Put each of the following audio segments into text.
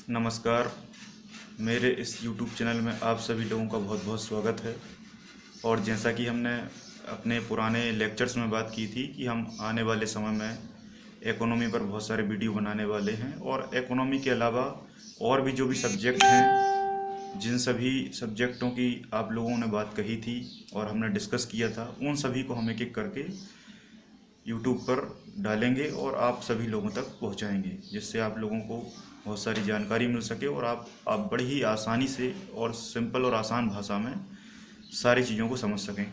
नमस्कार। मेरे इस YouTube चैनल में आप सभी लोगों का बहुत बहुत स्वागत है। और जैसा कि हमने अपने पुराने लेक्चर्स में बात की थी कि हम आने वाले समय में इकोनॉमी पर बहुत सारे वीडियो बनाने वाले हैं, और इकोनॉमी के अलावा और भी जो भी सब्जेक्ट हैं, जिन सभी सब्जेक्टों की आप लोगों ने बात कही थी और हमने डिस्कस किया था, उन सभी को हम एक एक करके यूट्यूब पर डालेंगे और आप सभी लोगों तक पहुंचाएंगे, जिससे आप लोगों को बहुत सारी जानकारी मिल सके और आप बड़ी ही आसानी से और सिंपल और आसान भाषा में सारी चीज़ों को समझ सकें।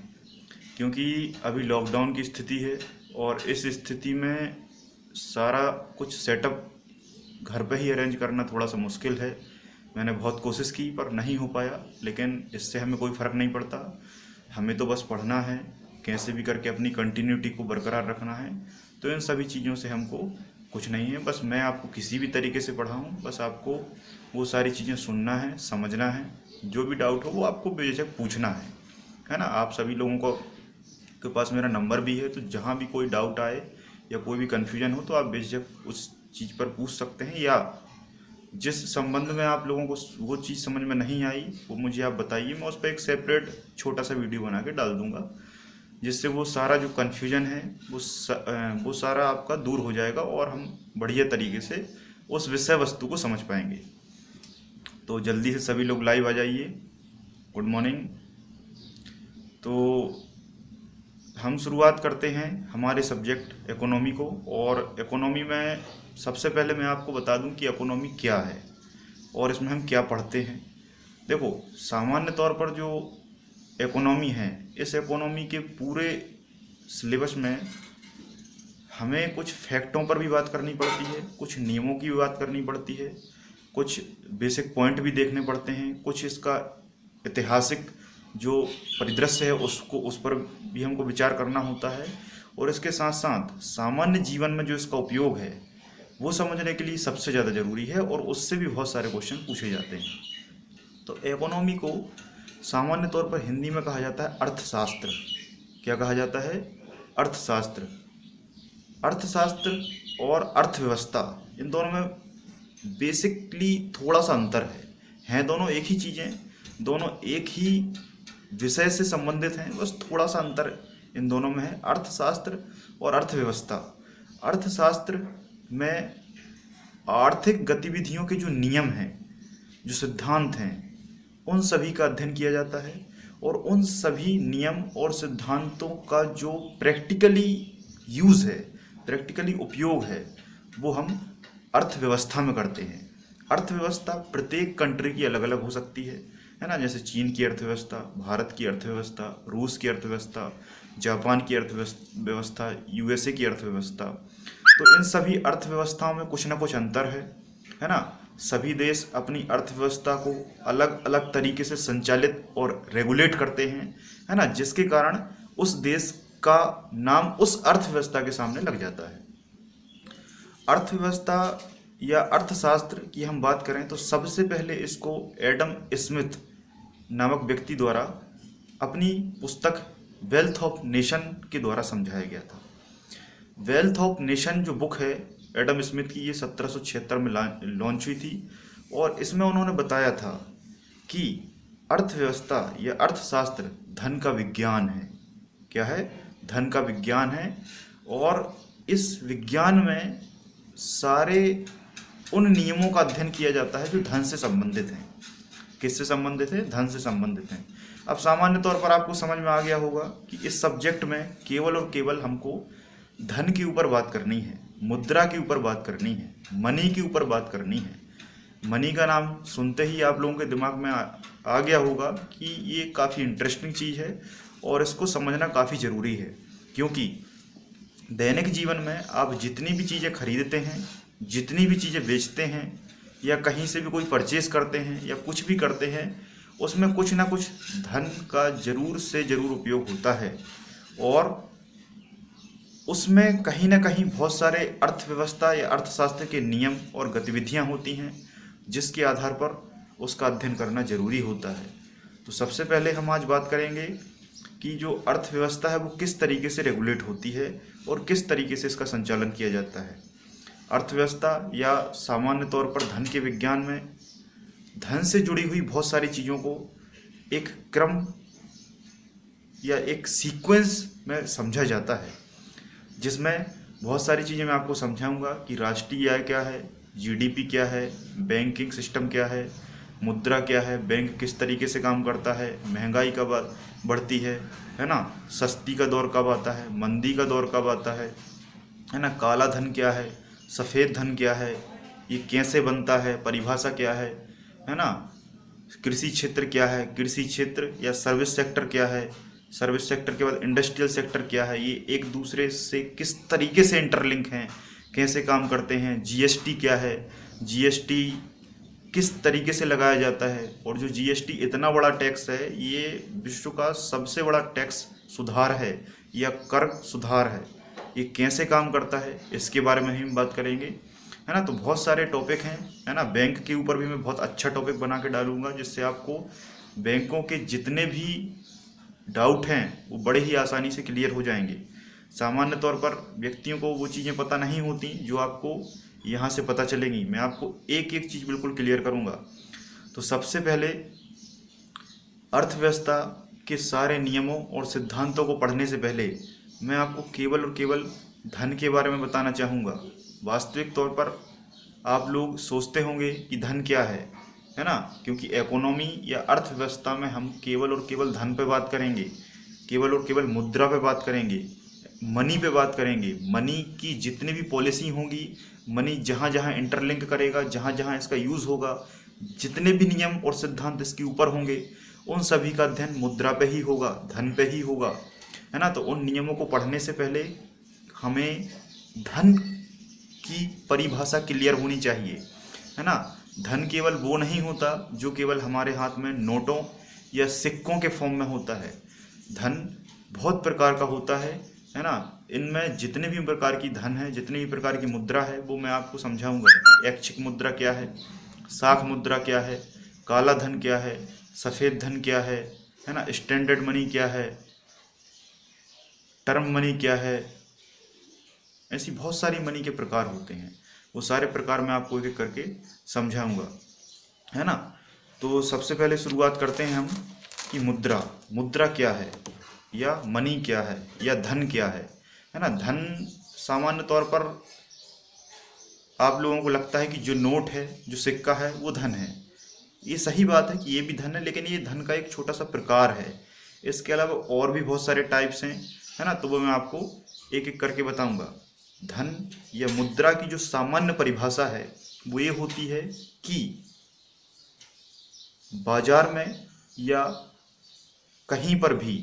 क्योंकि अभी लॉकडाउन की स्थिति है और इस स्थिति में सारा कुछ सेटअप घर पे ही अरेंज करना थोड़ा सा मुश्किल है। मैंने बहुत कोशिश की पर नहीं हो पाया, लेकिन इससे हमें कोई फ़र्क नहीं पड़ता। हमें तो बस पढ़ना है, कैसे भी करके अपनी कंटिन्यूटी को बरकरार रखना है। तो इन सभी चीज़ों से हमको कुछ नहीं है, बस मैं आपको किसी भी तरीके से पढ़ाऊँ, बस आपको वो सारी चीज़ें सुनना है, समझना है। जो भी डाउट हो वो आपको बेझिझक पूछना है ना। आप सभी लोगों को के पास मेरा नंबर भी है, तो जहाँ भी कोई डाउट आए या कोई भी कन्फ्यूजन हो तो आप बेझिझक उस चीज़ पर पूछ सकते हैं, या जिस संबंध में आप लोगों को वो चीज़ समझ में नहीं आई वो मुझे आप बताइए। मैं उस पर एक सेपरेट छोटा सा वीडियो बना के डाल दूंगा, जिससे वो सारा जो कन्फ्यूजन है वो सारा आपका दूर हो जाएगा और हम बढ़िया तरीके से उस विषय वस्तु को समझ पाएंगे। तो जल्दी से सभी लोग लाइव आ जाइए। Good morning. तो हम शुरुआत करते हैं हमारे सब्जेक्ट इकोनॉमी को। और इकोनॉमी में सबसे पहले मैं आपको बता दूं कि इकोनॉमी क्या है और इसमें हम क्या पढ़ते हैं। देखो, सामान्य तौर पर जो इकोनॉमी है, इस इकोनॉमी के पूरे सिलेबस में हमें कुछ फैक्टों पर भी बात करनी पड़ती है, कुछ नियमों की भी बात करनी पड़ती है, कुछ बेसिक पॉइंट भी देखने पड़ते हैं, कुछ इसका ऐतिहासिक जो परिदृश्य है उस पर भी हमको विचार करना होता है। और इसके साथ साथ सामान्य जीवन में जो इसका उपयोग है वो समझने के लिए सबसे ज़्यादा ज़रूरी है, और उससे भी बहुत सारे क्वेश्चन पूछे जाते हैं। तो इकोनॉमी को सामान्य तौर पर हिंदी में कहा जाता है अर्थशास्त्र। क्या कहा जाता है? अर्थशास्त्र। अर्थशास्त्र और अर्थव्यवस्था, इन दोनों में बेसिकली थोड़ा सा अंतर है दोनों एक ही चीज़ें, दोनों एक ही विषय से संबंधित हैं, बस थोड़ा सा अंतर इन दोनों में है, अर्थशास्त्र और अर्थव्यवस्था। अर्थशास्त्र में आर्थिक गतिविधियों के जो नियम हैं, जो सिद्धांत हैं, उन सभी का अध्ययन किया जाता है, और उन सभी नियम और सिद्धांतों का जो प्रैक्टिकली यूज़ है, प्रैक्टिकली उपयोग है, वो हम अर्थव्यवस्था में करते हैं। अर्थव्यवस्था प्रत्येक कंट्री की अलग अलग हो सकती है ना। जैसे चीन की अर्थव्यवस्था, भारत की अर्थव्यवस्था, रूस की अर्थव्यवस्था, जापान की अर्थव्यवस्था, यूएसए की अर्थव्यवस्था। तो इन सभी अर्थव्यवस्थाओं में कुछ ना कुछ अंतर है ना। सभी देश अपनी अर्थव्यवस्था को अलग अलग तरीके से संचालित और रेगुलेट करते हैं, है ना, जिसके कारण उस देश का नाम उस अर्थव्यवस्था के सामने लग जाता है। अर्थव्यवस्था या अर्थशास्त्र की हम बात करें तो सबसे पहले इसको एडम स्मिथ नामक व्यक्ति द्वारा अपनी पुस्तक वेल्थ ऑफ नेशन के द्वारा समझाया गया था। वेल्थ ऑफ नेशन जो बुक है एडम स्मिथ की, ये 1776 में लॉन्च हुई थी, और इसमें उन्होंने बताया था कि अर्थव्यवस्था या अर्थशास्त्र धन का विज्ञान है। क्या है? धन का विज्ञान है। और इस विज्ञान में सारे उन नियमों का अध्ययन किया जाता है जो धन से संबंधित हैं। किससे संबंधित है? धन से संबंधित हैं। अब सामान्य तौर पर आपको समझ में आ गया होगा कि इस सब्जेक्ट में केवल और केवल हमको धन के ऊपर बात करनी है, मुद्रा के ऊपर बात करनी है, मनी के ऊपर बात करनी है। मनी का नाम सुनते ही आप लोगों के दिमाग में आ गया होगा कि ये काफ़ी इंटरेस्टिंग चीज़ है और इसको समझना काफ़ी ज़रूरी है। क्योंकि दैनिक जीवन में आप जितनी भी चीज़ें खरीदते हैं, जितनी भी चीज़ें बेचते हैं, या कहीं से भी कोई परचेज़ करते हैं या कुछ भी करते हैं, उसमें कुछ ना कुछ धन का ज़रूर से ज़रूर उपयोग होता है, और उसमें कहीं ना कहीं बहुत सारे अर्थव्यवस्था या अर्थशास्त्र के नियम और गतिविधियां होती हैं, जिसके आधार पर उसका अध्ययन करना ज़रूरी होता है। तो सबसे पहले हम आज बात करेंगे कि जो अर्थव्यवस्था है वो किस तरीके से रेगुलेट होती है और किस तरीके से इसका संचालन किया जाता है। अर्थव्यवस्था या सामान्य तौर पर धन के विज्ञान में धन से जुड़ी हुई बहुत सारी चीज़ों को एक क्रम या एक सीक्वेंस में समझा जाता है, जिसमें बहुत सारी चीज़ें मैं आपको समझाऊंगा कि राष्ट्रीय आय क्या है, जीडीपी क्या है, बैंकिंग सिस्टम क्या है, मुद्रा क्या है, बैंक किस तरीके से काम करता है, महंगाई कब बढ़ती है ना, सस्ती का दौर कब आता है, मंदी का दौर कब आता है ना, काला धन क्या है, सफ़ेद धन क्या है, ये कैसे बनता है, परिभाषा क्या है ना, कृषि क्षेत्र क्या है, कृषि क्षेत्र या सर्विस सेक्टर क्या है, सर्विस सेक्टर के बाद इंडस्ट्रियल सेक्टर क्या है, ये एक दूसरे से किस तरीके से इंटरलिंक हैं, कैसे काम करते हैं, जीएसटी क्या है, जीएसटी किस तरीके से लगाया जाता है, और जो जीएसटी इतना बड़ा टैक्स है ये विश्व का सबसे बड़ा टैक्स सुधार है या कर सुधार है, ये कैसे काम करता है इसके बारे में हम बात करेंगे, है ना। तो बहुत सारे टॉपिक हैं, है ना। बैंक के ऊपर भी मैं बहुत अच्छा टॉपिक बना के डालूंगा, जिससे आपको बैंकों के जितने भी डाउट हैं वो बड़े ही आसानी से क्लियर हो जाएंगे। सामान्य तौर पर व्यक्तियों को वो चीज़ें पता नहीं होती जो आपको यहाँ से पता चलेंगी। मैं आपको एक एक चीज़ बिल्कुल क्लियर करूँगा। तो सबसे पहले अर्थव्यवस्था के सारे नियमों और सिद्धांतों को पढ़ने से पहले मैं आपको केवल और केवल धन के बारे में बताना चाहूँगा। वास्तविक तौर पर आप लोग सोचते होंगे कि धन क्या है ना, क्योंकि इकोनॉमी या अर्थव्यवस्था में हम केवल और केवल धन पे बात करेंगे, केवल और केवल मुद्रा पे बात करेंगे, मनी पे बात करेंगे। मनी की जितनी भी पॉलिसी होंगी, मनी जहाँ जहाँ इंटरलिंक करेगा, जहाँ जहाँ इसका यूज़ होगा, जितने भी नियम और सिद्धांत इसके ऊपर होंगे, उन सभी का अध्ययन मुद्रा पे ही होगा, धन पे ही होगा, है ना। तो उन नियमों को पढ़ने से पहले हमें धन की परिभाषा क्लियर होनी चाहिए, है ना। धन केवल वो नहीं होता जो केवल हमारे हाथ में नोटों या सिक्कों के फॉर्म में होता है। धन बहुत प्रकार का होता है ना। इनमें जितने भी प्रकार की धन है, जितने भी प्रकार की मुद्रा है, वो मैं आपको समझाऊंगा। ऐच्छिक मुद्रा क्या है, साख मुद्रा क्या है, काला धन क्या है, सफ़ेद धन क्या है ना, स्टैंडर्ड मनी क्या है, टर्म मनी क्या है, ऐसी बहुत सारी मनी के प्रकार होते हैं। वो सारे प्रकार मैं आपको एक एक करके समझाऊंगा, है ना। तो सबसे पहले शुरुआत करते हैं हम कि मुद्रा क्या है या मनी क्या है या धन क्या है ना। धन सामान्य तौर पर आप लोगों को लगता है कि जो नोट है, जो सिक्का है, वो धन है। ये सही बात है कि ये भी धन है, लेकिन ये धन का एक छोटा सा प्रकार है। इसके अलावा और भी बहुत सारे टाइप्स हैं, है ना। तो वो मैं आपको एक एक करके बताऊंगा। धन या मुद्रा की जो सामान्य परिभाषा है वो ये होती है कि बाजार में या कहीं पर भी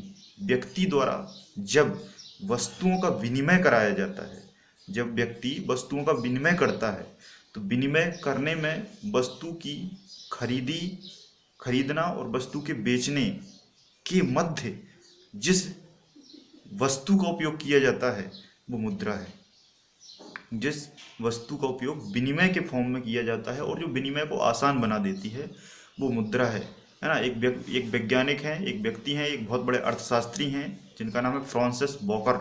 व्यक्ति द्वारा जब वस्तुओं का विनिमय कराया जाता है, जब व्यक्ति वस्तुओं का विनिमय करता है, तो विनिमय करने में वस्तु की खरीदना और वस्तु के बेचने के मध्य जिस वस्तु का उपयोग किया जाता है वो मुद्रा है। जिस वस्तु का उपयोग विनिमय के फॉर्म में किया जाता है और जो विनिमय को आसान बना देती है वो मुद्रा है ना। एक वैज्ञानिक हैं, एक व्यक्ति हैं, एक बहुत बड़े अर्थशास्त्री हैं जिनका नाम है फ्रांसिस बॉकर।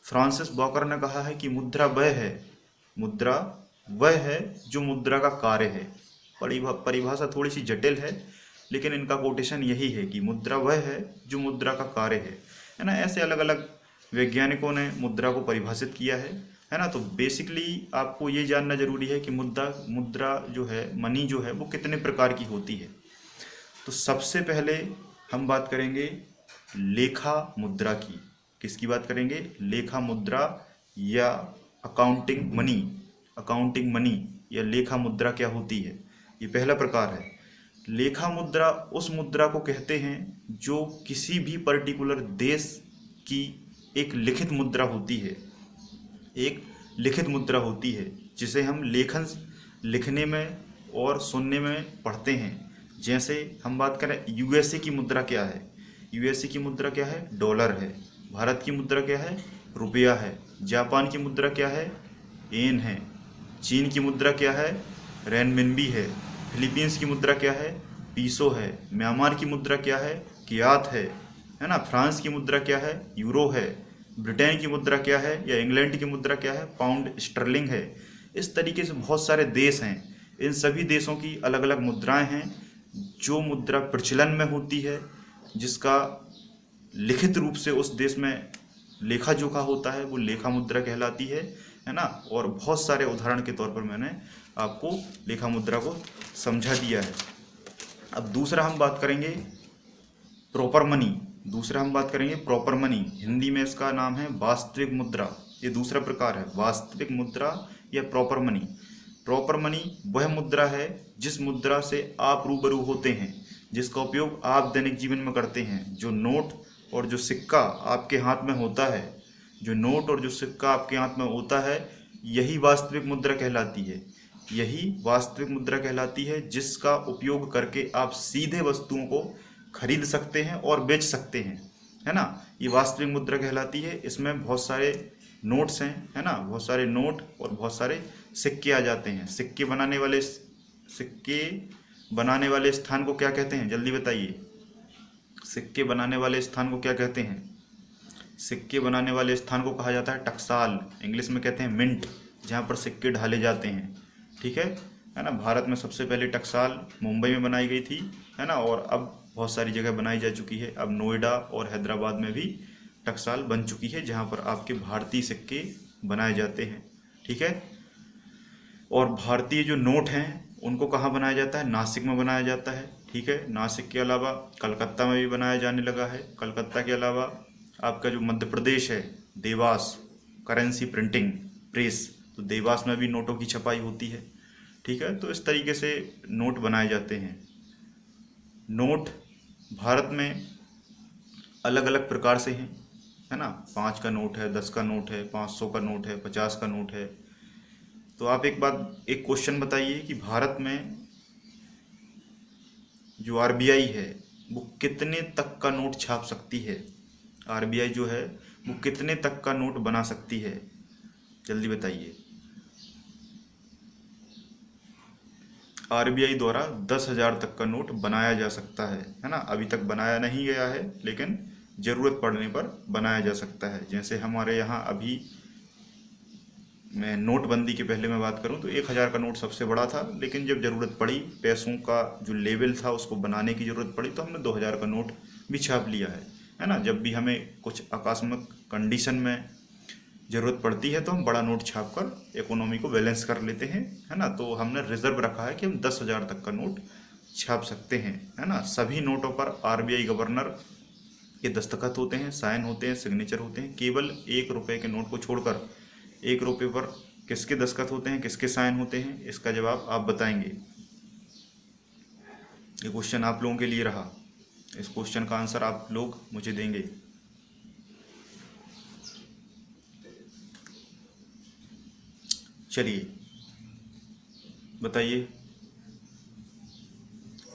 फ्रांसिस बॉकर ने कहा है कि मुद्रा वह है जो मुद्रा का कार्य है। परिभाषा थोड़ी सी जटिल है, लेकिन इनका कोटेशन यही है कि मुद्रा वह है जो मुद्रा का कार्य है ना। ऐसे अलग अलग वैज्ञानिकों ने मुद्रा को परिभाषित किया है ना। तो बेसिकली आपको ये जानना जरूरी है कि मुद्रा जो है, मनी जो है, वो कितने प्रकार की होती है। तो सबसे पहले हम बात करेंगे लेखा मुद्रा की। किसकी बात करेंगे? लेखा मुद्रा या अकाउंटिंग मनी या लेखा मुद्रा क्या होती है, ये पहला प्रकार है। लेखा मुद्रा उस मुद्रा को कहते हैं जो किसी भी पर्टिकुलर देश की एक लिखित मुद्रा होती है, जिसे हम लिखने में और सुनने में पढ़ते हैं। जैसे हम बात करें यूएसए की मुद्रा क्या है? यूएसए की मुद्रा क्या है? डॉलर है। भारत की मुद्रा क्या है? रुपया है। जापान की मुद्रा क्या है? येन है। चीन की मुद्रा क्या है? रेनमिनबी है। फिलीपींस की मुद्रा क्या है? पीसो है। म्यांमार की मुद्रा क्या है? कियात है ना। फ्रांस की मुद्रा क्या है? यूरो है। ब्रिटेन की मुद्रा क्या है या इंग्लैंड की मुद्रा क्या है? पाउंड स्टर्लिंग है। इस तरीके से बहुत सारे देश हैं, इन सभी देशों की अलग अलग मुद्राएं हैं। जो मुद्रा प्रचलन में होती है, जिसका लिखित रूप से उस देश में लेखा जोखा होता है, वो लेखा मुद्रा कहलाती है ना। और बहुत सारे उदाहरण के तौर पर मैंने आपको लेखा मुद्रा को समझा दिया है। अब दूसरा हम बात करेंगे प्रॉपर मनी। हिंदी में इसका नाम है वास्तविक मुद्रा। ये दूसरा प्रकार है, वास्तविक मुद्रा या प्रॉपर मनी। प्रॉपर मनी वह मुद्रा है जिस मुद्रा से आप रूबरू होते हैं, जिसका उपयोग आप दैनिक जीवन में करते हैं। जो नोट और जो सिक्का आपके हाथ में होता है, यही वास्तविक मुद्रा कहलाती है, जिसका उपयोग करके आप सीधे वस्तुओं को खरीद सकते हैं और बेच सकते हैं, है ना। ये वास्तविक मुद्रा कहलाती है। इसमें बहुत सारे नोट्स हैं, है ना, बहुत सारे नोट और बहुत सारे सिक्के आ जाते हैं। सिक्के बनाने वाले स्थान को क्या कहते हैं, जल्दी बताइए। सिक्के बनाने वाले स्थान को क्या कहते हैं? सिक्के बनाने वाले स्थान को कहा जाता है टकसाल, इंग्लिश में कहते हैं मिंट, जहाँ पर सिक्के ढाले जाते हैं। ठीक है ना। भारत में सबसे पहले टकसाल मुंबई में बनाई गई थी, है ना, और अब बहुत सारी जगह बनाई जा चुकी है। अब नोएडा और हैदराबाद में भी टकसाल बन चुकी है, जहाँ पर आपके भारतीय सिक्के बनाए जाते हैं। ठीक है। और भारतीय जो नोट हैं उनको कहाँ बनाया जाता है? नासिक में बनाया जाता है। ठीक है। नासिक के अलावा कलकत्ता में भी बनाया जाने लगा है। कलकत्ता के अलावा आपका जो मध्य प्रदेश है, देवास करेंसी प्रिंटिंग प्रेस, तो देवास में भी नोटों की छपाई होती है। ठीक है। तो इस तरीके से नोट बनाए जाते हैं। नोट भारत में अलग अलग प्रकार से हैं, है ना। 5 का नोट है, 10 का नोट है, 500 का नोट है, 50 का नोट है। तो आप एक क्वेश्चन बताइए कि भारत में जो आरबीआई है वो कितने तक का नोट छाप सकती है? आरबीआई जो है वो कितने तक का नोट बना सकती है, जल्दी बताइए। आरबीआई द्वारा 10,000 तक का नोट बनाया जा सकता है ना। अभी तक बनाया नहीं गया है, लेकिन ज़रूरत पड़ने पर बनाया जा सकता है। जैसे हमारे यहाँ अभी, मैं नोटबंदी के पहले मैं बात करूं तो 1,000 का नोट सबसे बड़ा था, लेकिन जब ज़रूरत पड़ी, पैसों का जो लेवल था उसको बनाने की ज़रूरत पड़ी, तो हमने 2,000 का नोट भी छाप लिया है ना। जब भी हमें कुछ आकस्मिक कंडीशन में ज़रूरत पड़ती है तो हम बड़ा नोट छाप कर इकोनॉमी को बैलेंस कर लेते हैं, है ना। तो हमने रिजर्व रखा है कि हम 10,000 तक का नोट छाप सकते हैं, है ना। सभी नोटों पर आरबीआई गवर्नर के दस्तखत होते हैं, साइन होते हैं, सिग्नेचर होते हैं। केवल 1 रुपये के नोट को छोड़कर 1 रुपये पर किसके दस्तखत होते हैं, किसके साइन होते हैं, इसका जवाब आप बताएंगे। ये क्वेश्चन आप लोगों के लिए रहा। इस क्वेश्चन का आंसर आप लोग मुझे देंगे। चलिए बताइए।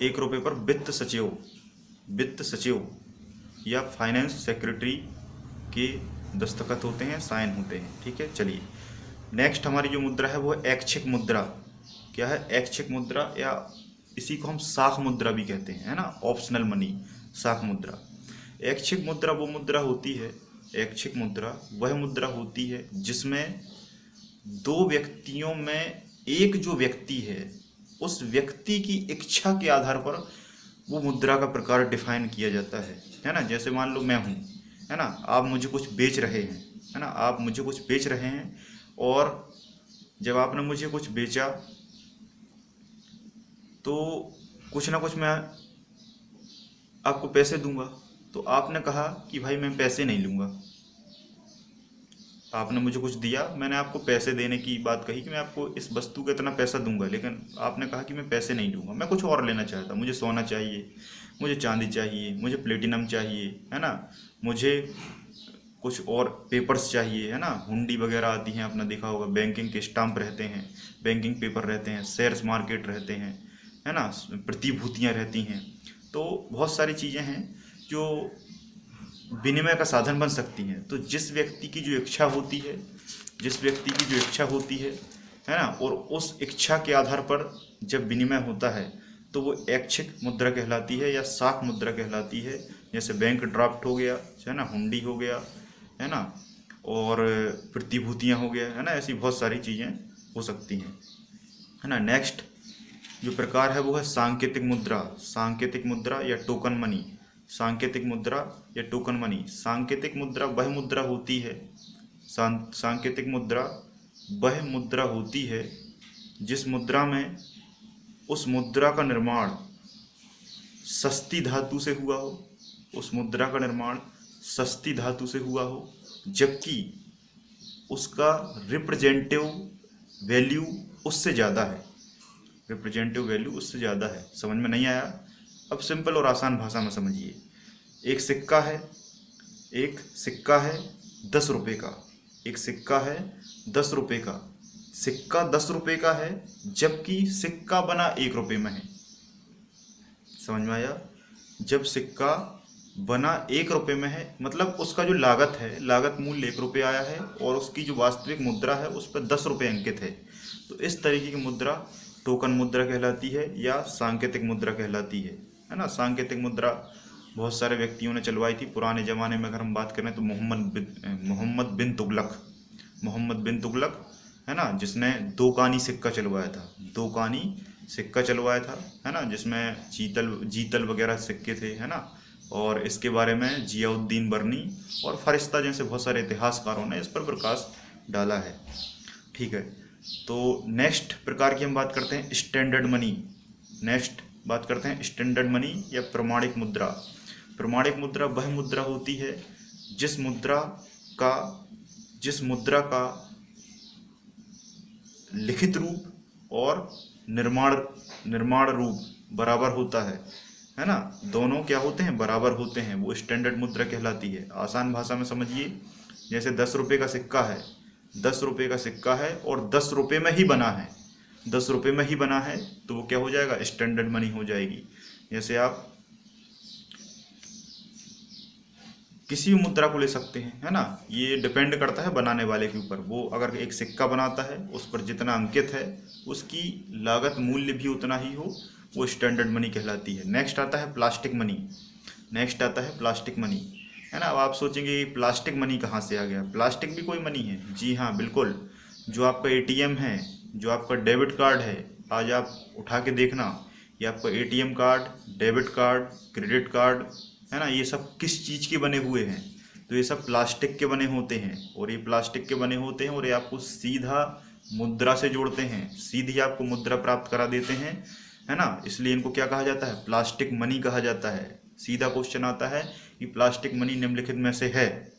1 रुपये पर वित्त सचिव या फाइनेंस सेक्रेटरी के दस्तखत होते हैं, साइन होते हैं। ठीक है। चलिए नेक्स्ट हमारी जो मुद्रा है वो है ऐच्छिक मुद्रा। क्या है? ऐच्छिक मुद्रा, या इसी को हम साख मुद्रा भी कहते हैं, है ना, ऑप्शनल मनी, साख मुद्रा। ऐच्छिक मुद्रा वो मुद्रा होती है, ऐच्छिक मुद्रा वह मुद्रा होती है जिसमें 2 व्यक्तियों में एक जो व्यक्ति है, उस व्यक्ति की इच्छा के आधार पर वो मुद्रा का प्रकार डिफाइन किया जाता है ना। जैसे मान लो मैं हूँ, है ना, आप मुझे कुछ बेच रहे हैं, है ना, आप मुझे कुछ बेच रहे हैं, और जब आपने मुझे कुछ बेचा तो कुछ ना कुछ मैं आपको पैसे दूंगा। तो आपने कहा कि भाई मैं पैसे नहीं लूँगा। आपने मुझे कुछ दिया, मैंने आपको पैसे देने की बात कही कि मैं आपको इस वस्तु का इतना पैसा दूंगा, लेकिन आपने कहा कि मैं पैसे नहीं लूँगा, मैं कुछ और लेना चाहता, मुझे सोना चाहिए, मुझे चांदी चाहिए, मुझे प्लेटिनम चाहिए, है ना, मुझे कुछ और पेपर्स चाहिए, है ना, हुंडी वगैरह आती हैं, आपने देखा होगा, बैंकिंग के स्टाम्प रहते हैं, बैंकिंग पेपर रहते हैं, शेयर्स मार्केट रहते हैं, है ना, प्रतिभूतियाँ रहती हैं। तो बहुत सारी चीज़ें हैं जो विनिमय का साधन बन सकती हैं। तो जिस व्यक्ति की जो इच्छा होती है, है ना, और उस इच्छा के आधार पर जब विनिमय होता है तो वो ऐच्छिक मुद्रा कहलाती है या साख मुद्रा कहलाती है। जैसे बैंक ड्राफ्ट हो गया, है ना, हुंडी हो गया, है ना, और प्रतिभूतियाँ हो गया, है ना, ऐसी बहुत सारी चीज़ें हो सकती हैं, है ना। नेक्स्ट जो प्रकार है वो है सांकेतिक मुद्रा। सांकेतिक मुद्रा या टोकन मनी। सांकेतिक मुद्रा या टोकन मनी। सांकेतिक मुद्रा वह मुद्रा होती है, सांकेतिक मुद्रा वह मुद्रा होती है जिस मुद्रा में उस मुद्रा का निर्माण सस्ती धातु से हुआ हो, उस मुद्रा का निर्माण सस्ती धातु से हुआ हो, जबकि उसका रिप्रेजेंटेटिव वैल्यू उससे ज़्यादा है। रिप्रेजेंटेटिव वैल्यू उससे ज़्यादा है। समझ में नहीं आया? अब सिंपल और आसान भाषा में समझिए। एक सिक्का है, एक सिक्का है 10 रुपये का। एक सिक्का है 10 रुपये का। सिक्का 10 रुपये का है जबकि सिक्का बना 1 रुपये में है। समझ में आया? जब सिक्का बना 1 रुपये में है, मतलब उसका जो लागत है, लागत मूल्य 1 रुपये आया है और उसकी जो वास्तविक मुद्रा है उस पर 10 रुपये अंकित है। तो इस तरीके की मुद्रा टोकन मुद्रा कहलाती है या सांकेतिक मुद्रा कहलाती है ना। सांकेतिक मुद्रा बहुत सारे व्यक्तियों ने चलवाई थी पुराने ज़माने में। अगर हम बात करें तो मोहम्मद बिन तुगलक है ना, जिसने 2 कानी सिक्का चलवाया था। 2 कानी सिक्का चलवाया था, है ना, जिसमें जीतल वगैरह सिक्के थे, है ना। और इसके बारे में जियाउद्दीन बर्नी और फरिश्ता जैसे बहुत सारे इतिहासकारों ने इस पर प्रकाश डाला है। ठीक है, तो नेक्स्ट प्रकार की हम बात करते हैं स्टैंडर्ड मनी। नेक्स्ट बात करते हैं स्टैंडर्ड मनी या प्रमाणिक मुद्रा। प्रमाणिक मुद्रा वह मुद्रा होती है जिस मुद्रा का लिखित रूप और निर्माण रूप बराबर होता है ना। दोनों क्या होते हैं? बराबर होते हैं। वो स्टैंडर्ड मुद्रा कहलाती है। आसान भाषा में समझिए, जैसे 10 रुपये का सिक्का है, 10 रुपये का सिक्का है और 10 रुपये में ही बना है, 10 रुपये में ही बना है, तो वो क्या हो जाएगा? स्टैंडर्ड मनी हो जाएगी। जैसे आप किसी भी मुद्रा को ले सकते हैं, है ना। ये डिपेंड करता है बनाने वाले के ऊपर। वो अगर एक सिक्का बनाता है, उस पर जितना अंकित है उसकी लागत मूल्य भी उतना ही हो, वो स्टैंडर्ड मनी कहलाती है। नेक्स्ट आता है प्लास्टिक मनी। नेक्स्ट आता है प्लास्टिक मनी, है ना। अब आप सोचेंगे प्लास्टिक मनी कहाँ से आ गया? प्लास्टिक भी कोई मनी है? जी हाँ, बिल्कुल। जो आपका ATM है, जो आपका डेबिट कार्ड है, आज आप उठा के देखना, ये आपका ATM card, debit card, credit card, है ना, ये सब किस चीज़ के बने हुए हैं? तो ये सब प्लास्टिक के बने होते हैं। और ये प्लास्टिक के बने होते हैं और ये आपको सीधा मुद्रा से जोड़ते हैं, सीधी आपको मुद्रा प्राप्त करा देते हैं, है ना। इसलिए इनको क्या कहा जाता है? प्लास्टिक मनी कहा जाता है। सीधा क्वेश्चन आता है कि प्लास्टिक मनी निम्नलिखित में से है,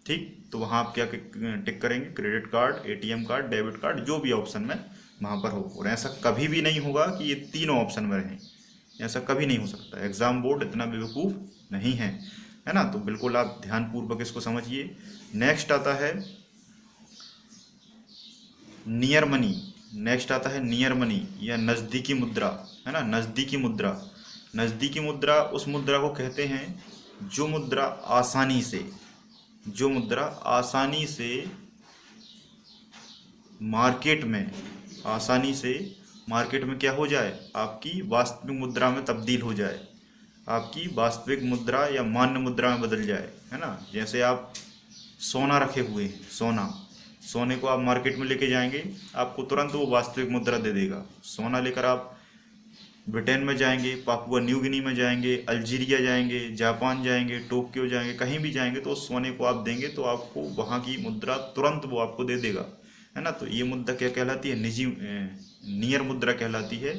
ठीक, तो वहाँ आप क्या टिक करेंगे? Credit card, ATM card, debit card, जो भी ऑप्शन में वहाँ पर हो। और ऐसा कभी भी नहीं होगा कि ये तीनों ऑप्शन में रहें, ऐसा कभी नहीं हो सकता। एग्जाम बोर्ड इतना बेवकूफ़ नहीं है ना। तो बिल्कुल आप ध्यानपूर्वक इसको समझिए। नेक्स्ट आता है नियर मनी। नेक्स्ट आता है नियर मनी या नज़दीकी मुद्रा, है ना। नज़दीकी मुद्रा, नज़दीकी मुद्रा उस मुद्रा को कहते हैं जो मुद्रा आसानी से मार्केट में क्या हो जाए? आपकी वास्तविक मुद्रा में तब्दील हो जाए, आपकी वास्तविक मुद्रा या मान्य मुद्रा में बदल जाए, है ना। जैसे आप सोना रखे हुए हैं, सोने को आप मार्केट में लेके जाएंगे, आपको तुरंत वो वास्तविक मुद्रा दे देगा। सोना लेकर आप ब्रिटेन में जाएंगे, पापुआ न्यू गिनी में जाएंगे, अल्जीरिया जाएंगे, जापान जाएंगे, टोक्यो जाएंगे, कहीं भी जाएंगे तो उस सोने को आप देंगे तो आपको वहाँ की मुद्रा तुरंत वो आपको दे देगा, है ना। तो ये मुद्रा क्या कहलाती है? नियर मुद्रा कहलाती है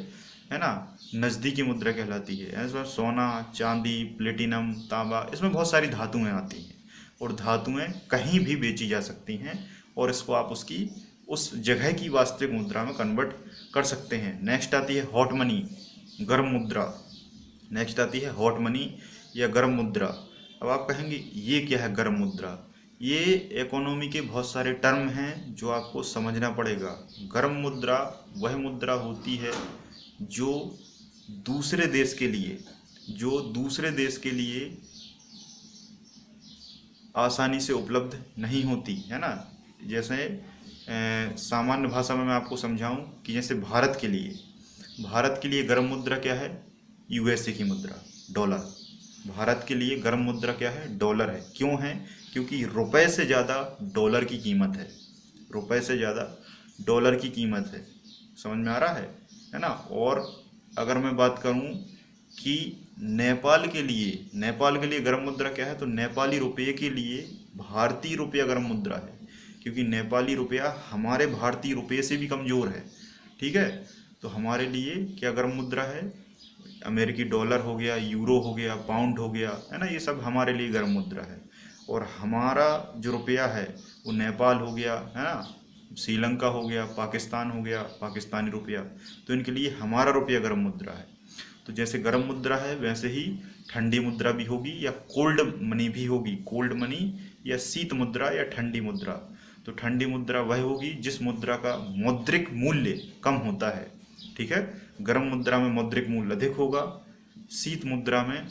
ना। नज़दीकी मुद्रा कहलाती है। इसमें सोना, चांदी, प्लेटिनम, तांबा, इसमें बहुत सारी धातुएं आती हैं और धातुएं कहीं भी बेची जा सकती हैं और इसको आप उस जगह की वास्तविक मुद्रा में कन्वर्ट कर सकते हैं। नेक्स्ट आती है हॉट मनी, गर्म मुद्रा। नेक्स्ट आती है हॉट मनी या गर्म मुद्रा। अब आप कहेंगे ये क्या है गर्म मुद्रा? ये इकोनॉमी के बहुत सारे टर्म हैं जो आपको समझना पड़ेगा। गर्म मुद्रा वह मुद्रा होती है जो दूसरे देश के लिए आसानी से उपलब्ध नहीं होती, है ना। जैसे सामान्य भाषा में मैं आपको समझाऊं कि जैसे भारत के लिए गर्म मुद्रा क्या है? USA की मुद्रा, डॉलर। भारत के लिए गर्म मुद्रा क्या है? डॉलर है। क्यों है? क्योंकि रुपए से ज़्यादा डॉलर की कीमत है। रुपए से ज़्यादा डॉलर की कीमत है। समझ में आ रहा है ना। और अगर मैं बात करूं कि नेपाल के लिए गर्म मुद्रा क्या है, तो नेपाली रुपये के लिए भारतीय रुपया गर्म मुद्रा है, क्योंकि नेपाली रुपया हमारे भारतीय रुपये से भी कमज़ोर है। ठीक है, तो हमारे लिए क्या गर्म मुद्रा है, अमेरिकी डॉलर हो गया, यूरो हो गया, पाउंड हो गया, है ना, ये सब हमारे लिए गर्म मुद्रा है। और हमारा जो रुपया है वो नेपाल हो गया, है ना, श्रीलंका हो गया, पाकिस्तान हो गया, पाकिस्तानी रुपया, तो इनके लिए हमारा रुपया गर्म मुद्रा है। तो जैसे गर्म मुद्रा है वैसे ही ठंडी मुद्रा भी होगी या कोल्ड मनी भी होगी। कोल्ड मनी या शीत मुद्रा या ठंडी मुद्रा। तो ठंडी मुद्रा वह होगी जिस मुद्रा का मौद्रिक मूल्य कम होता है। ठीक है, गर्म मुद्रा में मौद्रिक मूल्य अधिक होगा, शीत मुद्रा में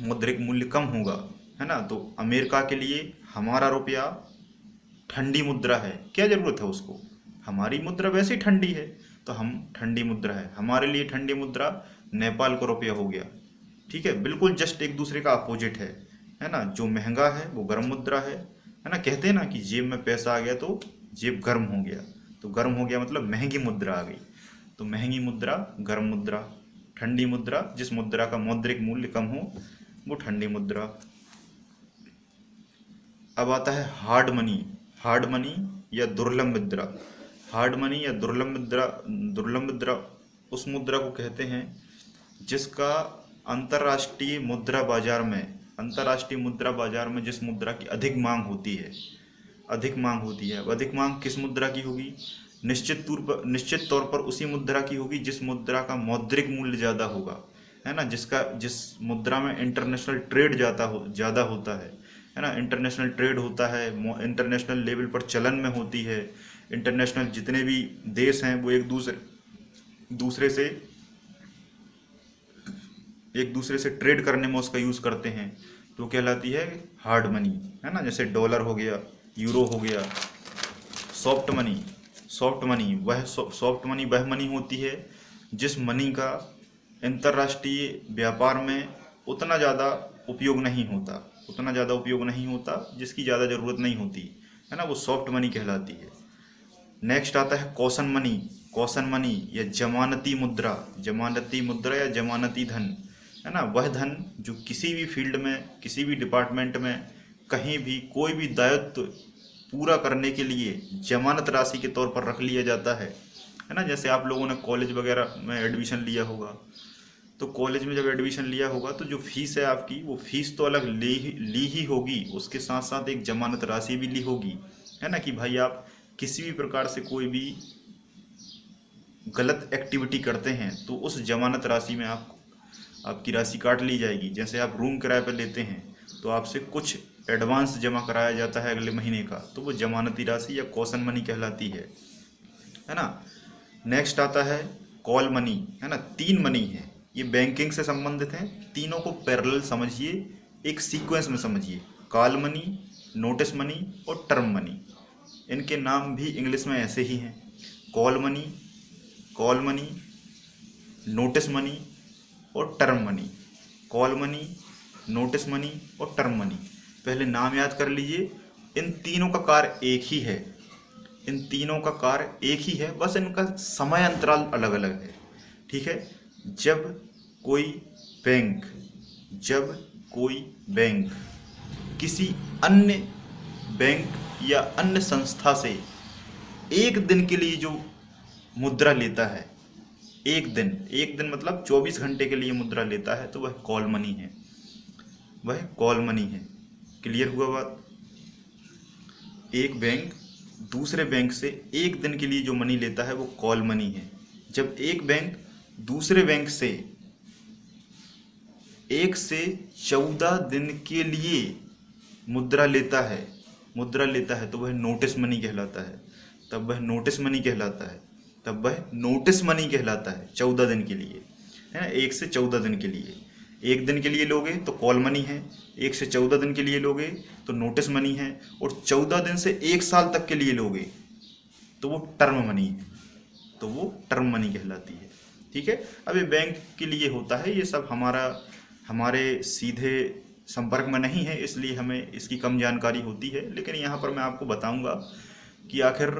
मौद्रिक मूल्य कम होगा, है ना। तो अमेरिका के लिए हमारा रुपया ठंडी मुद्रा है, क्या जरूरत है उसको, हमारी मुद्रा वैसे ही ठंडी है, तो हम ठंडी मुद्रा है हमारे लिए ठंडी मुद्रा नेपाल का रुपया हो गया। ठीक है, बिल्कुल जस्ट एक दूसरे का अपोजिट है ना। जो महंगा है वो गर्म मुद्रा है ना। कहते हैं ना कि जेब में पैसा आ गया तो जेब गर्म हो गया, तो गर्म हो गया मतलब महंगी मुद्रा आ गई। तो महंगी मुद्रा गर्म मुद्रा, ठंडी मुद्रा जिस मुद्रा का मौद्रिक मूल्य कम हो वो ठंडी मुद्रा। अब आता है हार्ड मनी। हार्ड मनी या दुर्लभ मुद्रा। हार्ड मनी या दुर्लभ मुद्रा उस मुद्रा को कहते हैं जिसका अंतर्राष्ट्रीय मुद्रा बाजार में जिस मुद्रा की अधिक मांग होती है। अब अधिक मांग किस मुद्रा की होगी, निश्चित तौर पर उसी मुद्रा की होगी जिस मुद्रा का मौद्रिक मूल्य ज़्यादा होगा, है ना। जिस मुद्रा में इंटरनेशनल ट्रेड ज़्यादा होता है ना। इंटरनेशनल ट्रेड होता है, इंटरनेशनल लेवल पर चलन में होती है। इंटरनेशनल जितने भी देश हैं वो एक दूसरे से ट्रेड करने में उसका यूज़ करते हैं, तो कहलाती है हार्ड मनी, है ना। जैसे डॉलर हो गया, यूरो हो गया। सॉफ्ट मनी वह मनी होती है जिस मनी का अंतर्राष्ट्रीय व्यापार में उतना ज़्यादा उपयोग नहीं होता, जिसकी ज़्यादा ज़रूरत नहीं होती, है ना, वो सॉफ्ट मनी कहलाती है। नेक्स्ट आता है कॉशन मनी या जमानती मुद्रा या जमानती धन, है ना। वह धन जो किसी भी फील्ड में, किसी भी डिपार्टमेंट में, कहीं भी कोई भी दायित्व पूरा करने के लिए जमानत राशि के तौर पर रख लिया जाता है ना। जैसे आप लोगों ने कॉलेज वगैरह में एडमिशन लिया होगा, तो कॉलेज में जब एडमिशन लिया होगा तो जो फीस है आपकी, वो फीस तो अलग ली ही होगी, उसके साथ साथ एक जमानत राशि भी ली होगी, है ना, कि भाई आप किसी भी प्रकार से कोई भी गलत एक्टिविटी करते हैं तो उस जमानत राशि में आपकी राशि काट ली जाएगी। जैसे आप रूम किराए पर लेते हैं तो आपसे कुछ एडवांस जमा कराया जाता है अगले महीने का, तो वो जमानती राशि या कॉशन मनी कहलाती है ना। नेक्स्ट आता है कॉल मनी, है ना। 3 मनी है, ये बैंकिंग से संबंधित हैं। तीनों को पैरेलल समझिए, एक सीक्वेंस में समझिए। कॉल मनी, नोटिस मनी और टर्म मनी। इनके नाम भी इंग्लिश में ऐसे ही हैं, कॉल मनी, नोटिस मनी और term money. Call money, notice money और टर्म मनी, पहले नाम याद कर लीजिए। इन तीनों का कार्य एक ही है, बस इनका समय अंतराल अलग अलग है। ठीक है, जब कोई बैंक किसी अन्य बैंक या अन्य संस्था से एक दिन के लिए जो मुद्रा लेता है, एक दिन मतलब 24 घंटे के लिए मुद्रा लेता है, तो वह कॉल मनी है। क्लियर हुआ बात। एक बैंक दूसरे बैंक से एक दिन के लिए जो मनी लेता है वो कॉल मनी है। जब एक बैंक दूसरे बैंक से 1 से 14 दिन के लिए मुद्रा लेता है तो वह नोटिस मनी कहलाता है। तब वह नोटिस मनी कहलाता है 14 दिन के लिए, है ना। 1 से 14 दिन के लिए, 1 दिन के लिए लोगे तो कॉल मनी है, 1 से 14 दिन के लिए लोगे तो नोटिस मनी है, और 14 दिन से 1 साल तक के लिए लोगे तो वो टर्म मनी कहलाती है। ठीक है, अब ये बैंक के लिए होता है, ये सब हमारे सीधे संपर्क में नहीं है, इसलिए हमें इसकी कम जानकारी होती है। लेकिन यहाँ पर मैं आपको बताऊंगा कि आखिर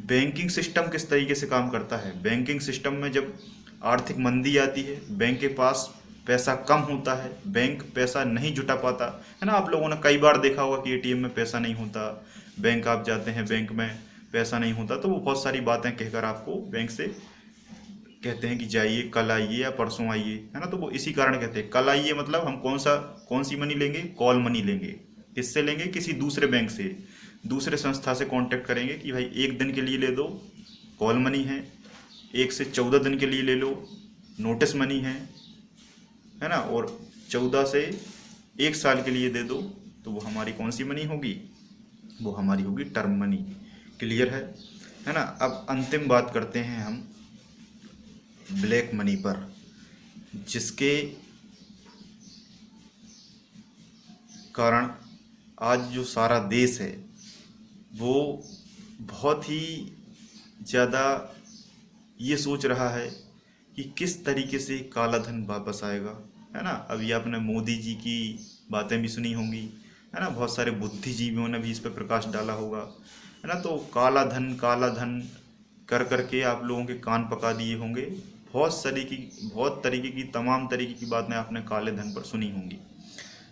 बैंकिंग सिस्टम किस तरीके से काम करता है। बैंकिंग सिस्टम में जब आर्थिक मंदी आती है, बैंक के पास पैसा कम होता है, बैंक पैसा नहीं जुटा पाता है ना। आप लोगों ने कई बार देखा होगा कि एटीएम में पैसा नहीं होता, बैंक आप जाते हैं, बैंक में पैसा नहीं होता, तो वो बहुत सारी बातें कहकर आपको बैंक से कहते हैं कि जाइए, कल आइए या परसों आइए, है ना। तो वो इसी कारण कहते हैं कल आइए, मतलब हम कौन सी मनी लेंगे, कॉल मनी लेंगे। किससे लेंगे? किसी दूसरे बैंक से, दूसरे संस्था से कांटेक्ट करेंगे कि भाई 1 दिन के लिए ले दो, कॉल मनी है। 1 से 14 दिन के लिए ले लो, नोटिस मनी है ना। और 14 से 1 साल के लिए दे दो, तो वो हमारी कौन सी मनी होगी? वो हमारी होगी टर्म मनी। क्लियर है ना। अब अंतिम बात करते हैं हम ब्लैक मनी पर, जिसके कारण आज जो सारा देश है वो बहुत ही ज़्यादा ये सोच रहा है कि किस तरीके से काला धन वापस आएगा, है ना। अभी आपने मोदी जी की बातें भी सुनी होंगी, है ना। बहुत सारे बुद्धिजीवियों ने भी इस पर प्रकाश डाला होगा, है ना। तो काला धन कर करके आप लोगों के कान पका दिए होंगे। बहुत तरीके की तमाम तरीके की बातें आपने काले धन पर सुनी होंगी,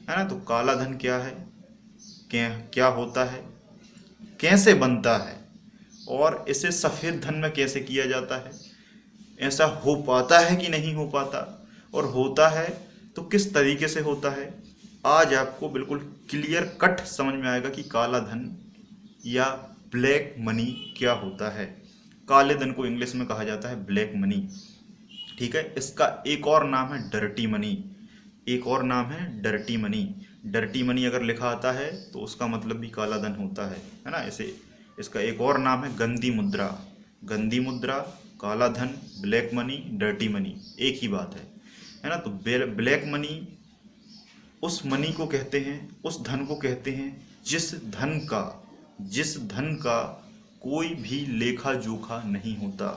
है ना। तो काला धन क्या है, क्या होता है, कैसे बनता है, और इसे सफ़ेद धन में कैसे किया जाता है, ऐसा हो पाता है कि नहीं हो पाता, और होता है तो किस तरीके से होता है। आज आपको बिल्कुल क्लियर कट समझ में आएगा कि काला धन या ब्लैक मनी क्या होता है। काले धन को इंग्लिश में कहा जाता है ब्लैक मनी, ठीक है। इसका एक और नाम है डर्टी मनी, एक और नाम है डर्टी मनी। डर्टी मनी अगर लिखा आता है तो उसका मतलब भी काला धन होता है ना। इसका एक और नाम है गंदी मुद्रा। गंदी मुद्रा, काला धन, ब्लैक मनी, डर्टी मनी, एक ही बात है ना। तो ब्लैक मनी उस मनी को कहते हैं, उस धन को कहते हैं जिस धन का कोई भी लेखा जोखा नहीं होता।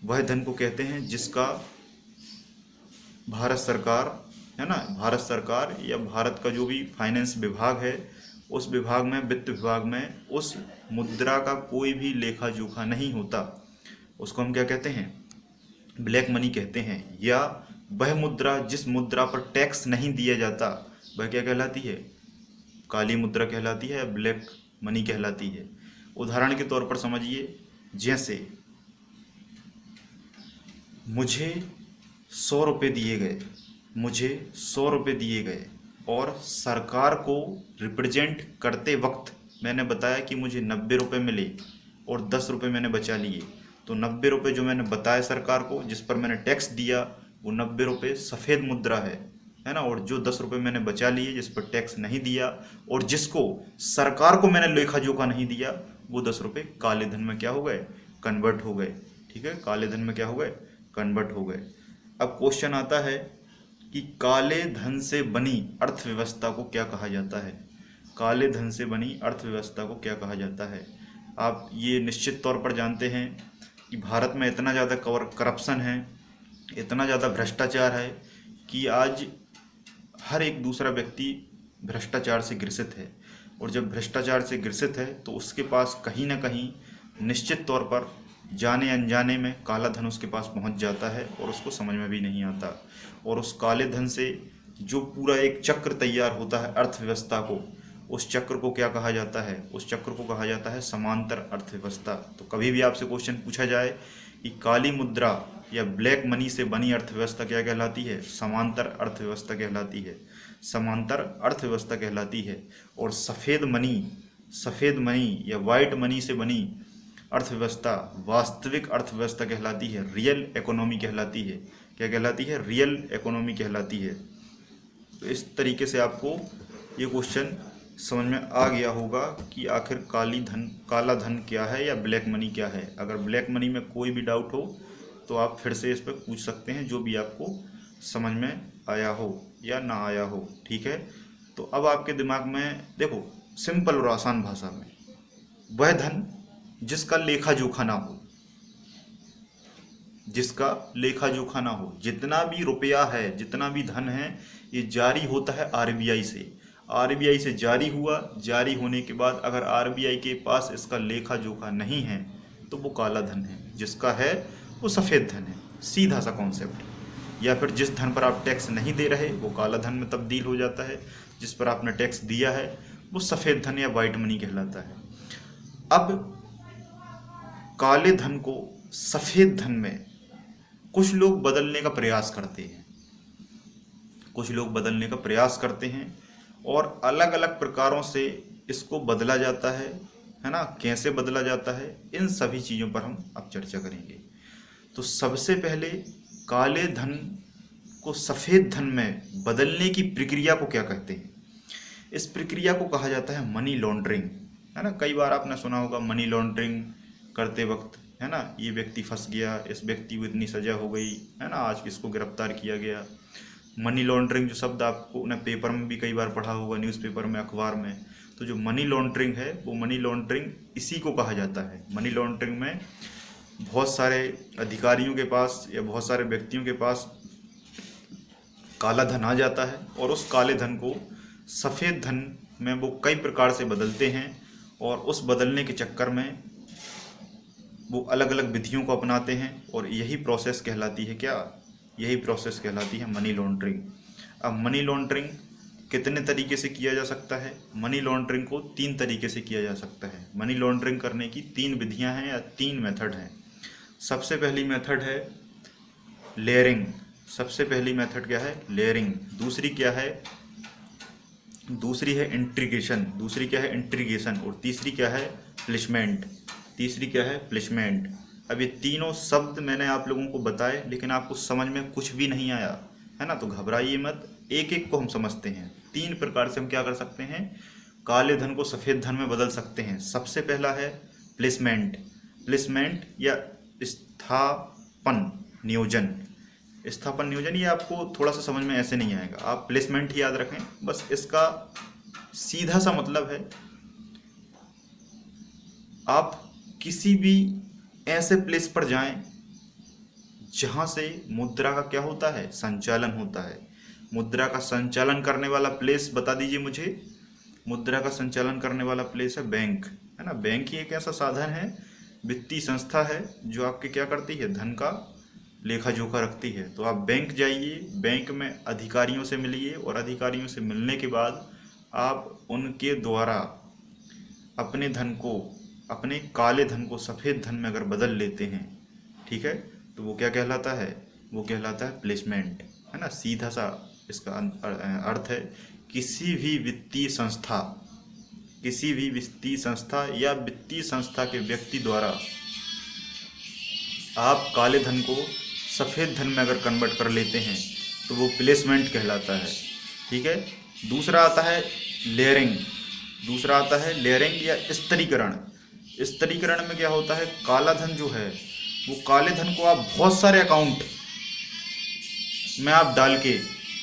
वह धन को कहते हैं जिसका भारत सरकार, है ना, भारत सरकार या भारत का जो भी फाइनेंस विभाग है, उस विभाग में, वित्त विभाग में उस मुद्रा का कोई भी लेखा जोखा नहीं होता। उसको हम क्या कहते हैं? ब्लैक मनी कहते हैं। या वह मुद्रा जिस मुद्रा पर टैक्स नहीं दिया जाता, वह क्या कहलाती है? काली मुद्रा कहलाती है, ब्लैक मनी कहलाती है। उदाहरण के तौर पर समझिए, जैसे मुझे 100 रुपये दिए गए, मुझे 100 रुपये दिए गए, और सरकार को रिप्रेजेंट करते वक्त मैंने बताया कि मुझे 90 रुपये मिले और 10 रुपये मैंने बचा लिए। तो 90 रुपये जो मैंने बताया सरकार को, जिस पर मैंने टैक्स दिया, वो 90 रुपये सफ़ेद मुद्रा है ना। और जो 10 रुपये मैंने बचा लिए, जिस पर टैक्स नहीं दिया और जिसको सरकार को मैंने लेखा जोखा नहीं दिया, वो 10 रुपये काले धन में क्या हो गए? कन्वर्ट हो गए, ठीक है। काले धन में क्या हो गए? कन्वर्ट हो गए। अब क्वेश्चन आता है कि काले धन से बनी अर्थव्यवस्था को क्या कहा जाता है? काले धन से बनी अर्थव्यवस्था को क्या कहा जाता है? आप ये निश्चित तौर पर जानते हैं कि भारत में इतना ज़्यादा करप्शन है, इतना ज़्यादा भ्रष्टाचार है कि आज हर एक दूसरा व्यक्ति भ्रष्टाचार से ग्रसित है। और जब भ्रष्टाचार से ग्रसित है तो उसके पास कहीं ना कहीं निश्चित तौर पर जाने अनजाने में काला धन उसके पास पहुंच जाता है और उसको समझ में भी नहीं आता। और उस काले धन से जो पूरा एक चक्र तैयार होता है अर्थव्यवस्था को, उस चक्र को क्या कहा जाता है? उस चक्र को कहा जाता है समांतर अर्थव्यवस्था। तो कभी भी आपसे क्वेश्चन पूछा जाए कि काली मुद्रा या ब्लैक मनी से बनी अर्थव्यवस्था क्या कहलाती है? समांतर अर्थव्यवस्था कहलाती है, समांतर अर्थव्यवस्था कहलाती है। और सफ़ेद मनी या वाइट मनी से बनी अर्थव्यवस्था वास्तविक अर्थव्यवस्था कहलाती है, रियल इकोनॉमी कहलाती है। क्या कहलाती है? रियल इकोनॉमी कहलाती है। तो इस तरीके से आपको ये क्वेश्चन समझ में आ गया होगा कि आखिर काला धन क्या है या ब्लैक मनी क्या है। अगर ब्लैक मनी में कोई भी डाउट हो तो आप फिर से इस पर पूछ सकते हैं, जो भी आपको समझ में आया हो या ना आया हो, ठीक है। तो अब आपके दिमाग में देखो, सिंपल और आसान भाषा में, वह धन जिसका लेखा जोखा ना हो, जिसका लेखा जोखा ना हो। जितना भी रुपया है, जितना भी धन है, ये जारी होता है आरबीआई से। आरबीआई से जारी हुआ, जारी होने के बाद अगर आरबीआई के पास इसका लेखा जोखा नहीं है तो वो काला धन है, जिसका है वो सफ़ेद धन है। सीधा सा कॉन्सेप्ट। या फिर जिस धन पर आप टैक्स नहीं दे रहे वो काला धन में तब्दील हो जाता है, जिस पर आपने टैक्स दिया है वो सफ़ेद धन या वाइट मनी कहलाता है। अब काले धन को सफ़ेद धन में कुछ लोग बदलने का प्रयास करते हैं, कुछ लोग बदलने का प्रयास करते हैं और अलग अलग प्रकारों से इसको बदला जाता है ना। कैसे बदला जाता है, इन सभी चीज़ों पर हम अब चर्चा करेंगे। तो सबसे पहले काले धन को सफ़ेद धन में बदलने की प्रक्रिया को क्या कहते हैं? इस प्रक्रिया को कहा जाता है मनी लॉन्ड्रिंग, है ना। कई बार आपने सुना होगा मनी लॉन्ड्रिंग करते वक्त, है ना, ये व्यक्ति फंस गया, इस व्यक्ति को इतनी सज़ा हो गई, है ना, आज इसको गिरफ्तार किया गया। मनी लॉन्ड्रिंग जो शब्द आपको ने पेपर में भी कई बार पढ़ा होगा, न्यूज़पेपर में, अखबार में। तो जो मनी लॉन्ड्रिंग है वो मनी लॉन्ड्रिंग इसी को कहा जाता है। मनी लॉन्ड्रिंग में बहुत सारे अधिकारियों के पास या बहुत सारे व्यक्तियों के पास काला धन आ जाता है और उस काले धन को सफ़ेद धन में वो कई प्रकार से बदलते हैं और उस बदलने के चक्कर में वो अलग अलग विधियों को अपनाते हैं और यही प्रोसेस कहलाती है क्या? यही प्रोसेस कहलाती है मनी लॉन्ड्रिंग। अब मनी लॉन्ड्रिंग कितने तरीके से किया जा सकता है? मनी लॉन्ड्रिंग को 3 तरीके से किया जा सकता है। मनी लॉन्ड्रिंग करने की 3 विधियां हैं या 3 मेथड हैं। सबसे पहली मेथड है लेयरिंग। सबसे पहली मेथड क्या है? लेयरिंग। दूसरी क्या है? दूसरी है इंट्रीगेशन। दूसरी क्या है? इंट्रीगेशन। और तीसरी क्या है? प्लेसमेंट। तीसरी क्या है? प्लेसमेंट। अब ये तीनों शब्द मैंने आप लोगों को बताए, लेकिन आपको समझ में कुछ भी नहीं आया, है ना, तो घबराइए मत, एक एक को हम समझते हैं। 3 प्रकार से हम क्या कर सकते हैं? काले धन को सफ़ेद धन में बदल सकते हैं। सबसे पहला है प्लेसमेंट। प्लेसमेंट या स्थापन नियोजन। स्थापन नियोजन ये आपको थोड़ा सा समझ में ऐसे नहीं आएगा, आप प्लेसमेंट ही याद रखें बस। इसका सीधा सा मतलब है आप किसी भी ऐसे प्लेस पर जाएं जहां से मुद्रा का क्या होता है? संचालन होता है। मुद्रा का संचालन करने वाला प्लेस बता दीजिए मुझे। मुद्रा का संचालन करने वाला प्लेस है बैंक, है ना। बैंक ही एक ऐसा साधन है, वित्तीय संस्था है जो आपके क्या करती है? धन का लेखा जोखा रखती है। तो आप बैंक जाइए, बैंक में अधिकारियों से मिलिए और अधिकारियों से मिलने के बाद आप उनके द्वारा अपने धन को, अपने काले धन को सफ़ेद धन में अगर बदल लेते हैं, ठीक है, तो वो क्या कहलाता है? वो कहलाता है प्लेसमेंट, है ना। सीधा सा इसका अर्थ है किसी भी वित्तीय संस्था, किसी भी वित्तीय संस्था या वित्तीय संस्था के व्यक्ति द्वारा आप काले धन को सफ़ेद धन में अगर कन्वर्ट कर लेते हैं तो वो प्लेसमेंट कहलाता है, ठीक है। दूसरा आता है लेयरिंग। दूसरा आता है लेयरिंग या स्तरीकरण। स्तरीकरण में क्या होता है? काला धन जो है वो काले धन को आप बहुत सारे अकाउंट में आप डाल के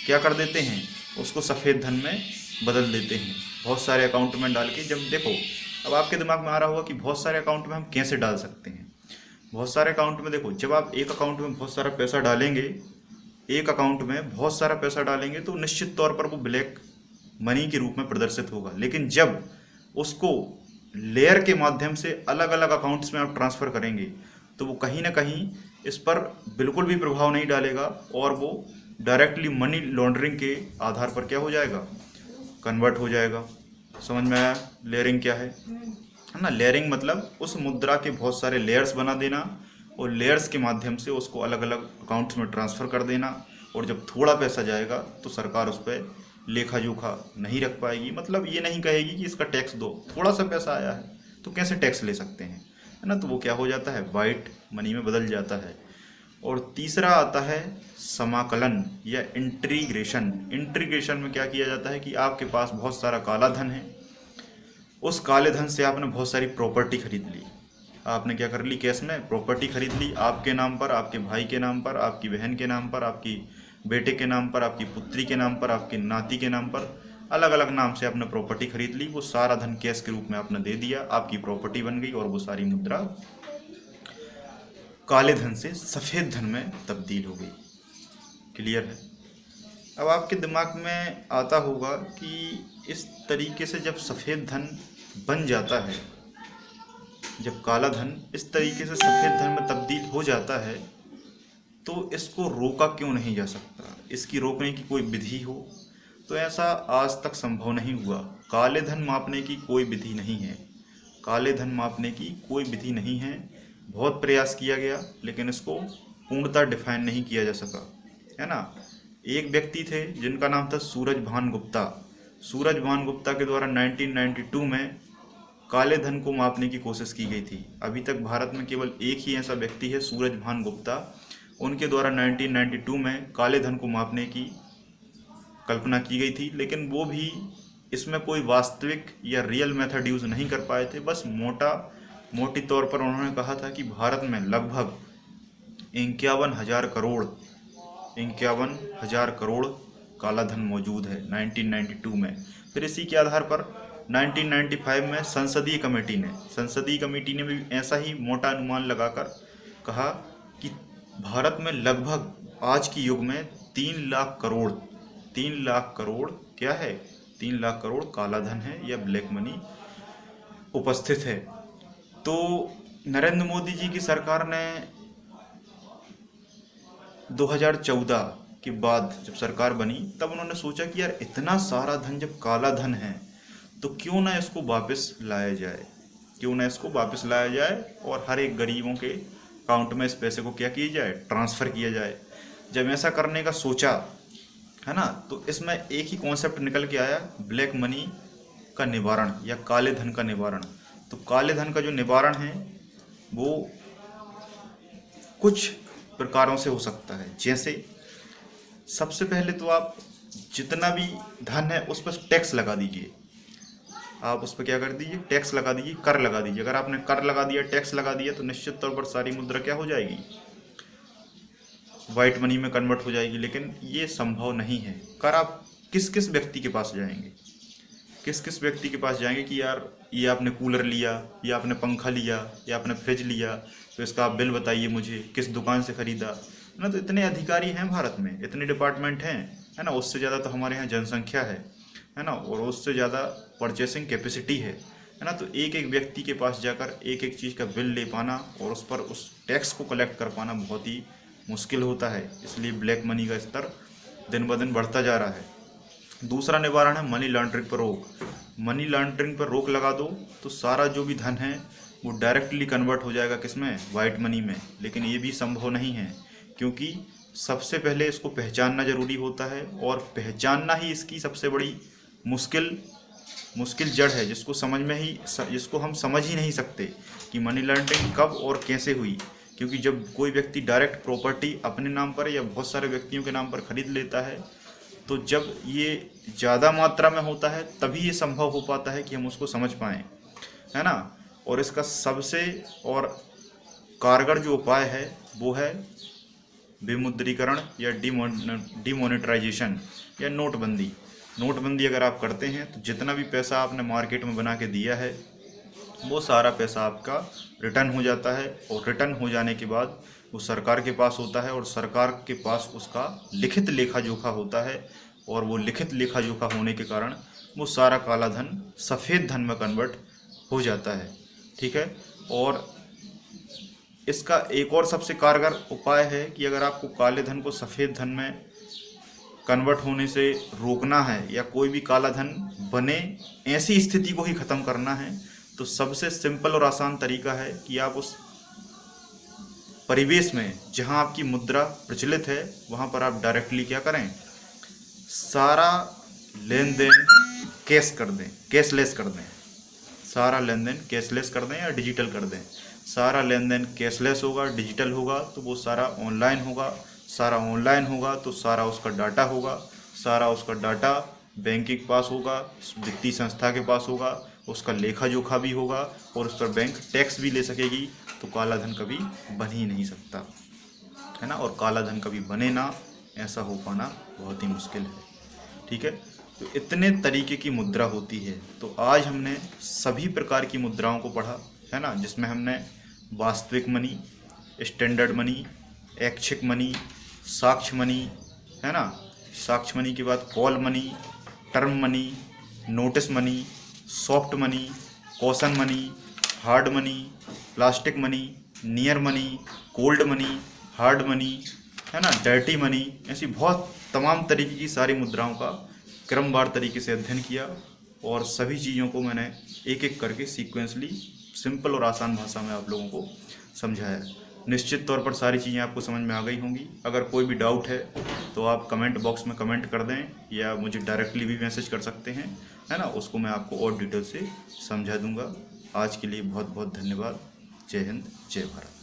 क्या कर देते हैं? उसको सफ़ेद धन में बदल देते हैं। बहुत सारे अकाउंट में डाल के, जब देखो अब आपके दिमाग में आ रहा होगा कि बहुत सारे अकाउंट में हम कैसे डाल सकते हैं। बहुत सारे अकाउंट में देखो, जब आप एक अकाउंट में बहुत सारा पैसा डालेंगे, एक अकाउंट में बहुत सारा पैसा डालेंगे तो निश्चित तौर पर वो ब्लैक मनी के रूप में प्रदर्शित होगा। लेकिन जब उसको लेयर के माध्यम से अलग अलग अकाउंट्स में आप ट्रांसफ़र करेंगे तो वो कहीं ना कहीं इस पर बिल्कुल भी प्रभाव नहीं डालेगा और वो डायरेक्टली मनी लॉन्ड्रिंग के आधार पर क्या हो जाएगा? कन्वर्ट हो जाएगा। समझ में आया लेयरिंग क्या है ना। लेयरिंग मतलब उस मुद्रा के बहुत सारे लेयर्स बना देना और लेयर्स के माध्यम से उसको अलग अलग अकाउंट्स में ट्रांसफ़र कर देना, और जब थोड़ा पैसा जाएगा तो सरकार उस पर लेखा जोखा नहीं रख पाएगी। मतलब ये नहीं कहेगी कि इसका टैक्स दो, थोड़ा सा पैसा आया है तो कैसे टैक्स ले सकते हैं, है ना। तो वो क्या हो जाता है? वाइट मनी में बदल जाता है। और तीसरा आता है समाकलन या इंटीग्रेशन। इंटीग्रेशन में क्या किया जाता है कि आपके पास बहुत सारा काला धन है, उस काले धन से आपने बहुत सारी प्रॉपर्टी खरीद ली। आपने क्या कर ली? कैश में प्रॉपर्टी खरीद ली, आपके नाम पर, आपके भाई के नाम पर, आपकी बहन के नाम पर, आपकी बेटे के नाम पर, आपकी पुत्री के नाम पर, आपके नाती के नाम पर, अलग अलग नाम से आपने प्रॉपर्टी खरीद ली। वो सारा धन कैश के रूप में आपने दे दिया, आपकी प्रॉपर्टी बन गई और वो सारी मुद्रा काले धन से सफ़ेद धन में तब्दील हो गई। क्लियर है? अब आपके दिमाग में आता होगा कि इस तरीके से जब सफ़ेद धन बन जाता है, जब काला धन इस तरीके से सफ़ेद धन में तब्दील हो जाता है, तो इसको रोका क्यों नहीं जा सकता? इसकी रोकने की कोई विधि हो? तो ऐसा आज तक संभव नहीं हुआ। काले धन मापने की कोई विधि नहीं है, काले धन मापने की कोई विधि नहीं है। बहुत प्रयास किया गया लेकिन इसको पूर्णतः डिफाइन नहीं किया जा सका, है ना। एक व्यक्ति थे जिनका नाम था सूरजभान गुप्ता। सूरजभान गुप्ता के द्वारा 1992 में काले धन को मापने की कोशिश की गई थी। अभी तक भारत में केवल एक ही ऐसा व्यक्ति है, सूरजभान गुप्ता। उनके द्वारा 1992 में काले धन को मापने की कल्पना की गई थी, लेकिन वो भी इसमें कोई वास्तविक या रियल मेथड यूज़ नहीं कर पाए थे। बस मोटी तौर पर उन्होंने कहा था कि भारत में लगभग 51,000 करोड़ काला धन मौजूद है 1992 में। फिर इसी के आधार पर 1995 में संसदीय कमेटी ने भी ऐसा ही मोटा अनुमान लगाकर कहा कि भारत में लगभग आज की युग में 3 लाख करोड़ क्या है, 3 लाख करोड़ काला धन है या ब्लैक मनी उपस्थित है। तो नरेंद्र मोदी जी की सरकार ने 2014 के बाद जब सरकार बनी तब उन्होंने सोचा कि यार इतना सारा धन जब काला धन है तो क्यों ना इसको वापस लाया जाए, और हर एक गरीबों के अकाउंट में इस पैसे को क्या किया जाए, ट्रांसफ़र किया जाए। जब ऐसा करने का सोचा, है ना, तो इसमें एक ही कॉन्सेप्ट निकल के आया, ब्लैक मनी का निवारण या काले धन का निवारण। तो काले धन का जो निवारण है वो कुछ प्रकारों से हो सकता है। जैसे सबसे पहले तो आप जितना भी धन है उस पर टैक्स लगा दीजिए। आप उस पर क्या कर दीजिए, टैक्स लगा दीजिए, कर लगा दीजिए। अगर आपने कर लगा दिया, टैक्स लगा दिया, तो निश्चित तौर पर सारी मुद्रा क्या हो जाएगी, वाइट मनी में कन्वर्ट हो जाएगी। लेकिन ये संभव नहीं है। कर आप किस किस व्यक्ति के पास जाएंगे कि यार ये आपने कूलर लिया, या आपने पंखा लिया, या आपने फ्रिज लिया, तो इसका आप बिल बताइए मुझे, किस दुकान से खरीदा, है ना। तो इतने अधिकारी हैं भारत में, इतने डिपार्टमेंट हैं, है ना। उससे ज़्यादा तो हमारे यहाँ जनसंख्या है ना, और उससे ज़्यादा परचेसिंग कैपेसिटी है ना। तो एक एक व्यक्ति के पास जाकर एक एक चीज़ का बिल ले पाना और उस पर उस टैक्स को कलेक्ट कर पाना बहुत ही मुश्किल होता है। इसलिए ब्लैक मनी का स्तर दिन ब दिन बढ़ता जा रहा है। दूसरा निवारण है मनी लॉन्ड्रिंग पर रोक। मनी लॉन्ड्रिंग पर रोक लगा दो तो सारा जो भी धन है वो डायरेक्टली कन्वर्ट हो जाएगा, किसमें, वाइट मनी में। लेकिन ये भी संभव नहीं है, क्योंकि सबसे पहले इसको पहचानना ज़रूरी होता है, और पहचानना ही इसकी सबसे बड़ी मुश्किल जड़ है, जिसको हम समझ ही नहीं सकते कि मनी लॉन्ड्रिंग कब और कैसे हुई। क्योंकि जब कोई व्यक्ति डायरेक्ट प्रॉपर्टी अपने नाम पर या बहुत सारे व्यक्तियों के नाम पर खरीद लेता है, तो जब ये ज़्यादा मात्रा में होता है तभी ये संभव हो पाता है कि हम उसको समझ पाएँ, है ना। और इसका सबसे और कारगर जो उपाय है वो है विमुद्रीकरण या डिमोनेटाइजेशन या नोटबंदी अगर आप करते हैं तो जितना भी पैसा आपने मार्केट में बना के दिया है वो सारा पैसा आपका रिटर्न हो जाता है, और रिटर्न हो जाने के बाद वो सरकार के पास होता है, और सरकार के पास उसका लिखित लेखा जोखा होता है, और वो लिखित लेखा जोखा होने के कारण वो सारा काला धन सफ़ेद धन में कन्वर्ट हो जाता है। ठीक है। और इसका एक और सबसे कारगर उपाय है कि अगर आपको काले धन को सफ़ेद धन में कन्वर्ट होने से रोकना है, या कोई भी काला धन बने ऐसी स्थिति को ही ख़त्म करना है, तो सबसे सिंपल और आसान तरीका है कि आप उस परिवेश में जहां आपकी मुद्रा प्रचलित है वहां पर आप डायरेक्टली क्या करें, सारा लेन देन कैशलेस कर दें। सारा लेन देन कैशलेस कर दें या डिजिटल कर दें। सारा लेन देन कैशलेस होगा, डिजिटल होगा, तो वो सारा ऑनलाइन होगा। सारा ऑनलाइन होगा तो सारा उसका डाटा होगा, सारा उसका डाटा बैंक के पास होगा, वित्तीय संस्था के पास होगा, उसका लेखा जोखा भी होगा, और उस पर बैंक टैक्स भी ले सकेगी। तो काला धन कभी बन ही नहीं सकता, है ना। और काला धन कभी बने ना, ऐसा हो पाना बहुत ही मुश्किल है। ठीक है। तो इतने तरीके की मुद्रा होती है। तो आज हमने सभी प्रकार की मुद्राओं को पढ़ा, है ना, जिसमें हमने वास्तविक मनी, स्टैंडर्ड मनी, ऐच्छिक मनी, साक्ष्य मनी, है ना, साक्ष्य मनी के बाद call money, term money, notice money, soft money, caution money, hard money, plastic money, near money, cold money, hard money, है ना, डर्टी मनी, ऐसी बहुत तमाम तरीके की सारी मुद्राओं का क्रमवार तरीके से अध्ययन किया और सभी चीज़ों को मैंने एक एक करके सीक्वेंसली सिंपल और आसान भाषा में आप लोगों को समझाया। निश्चित तौर पर सारी चीज़ें आपको समझ में आ गई होंगी। अगर कोई भी डाउट है तो आप कमेंट बॉक्स में कमेंट कर दें या मुझे डायरेक्टली भी मैसेज कर सकते हैं, है ना, उसको मैं आपको और डिटेल से समझा दूंगा। आज के लिए बहुत बहुत धन्यवाद। जय हिंद, जय भारत।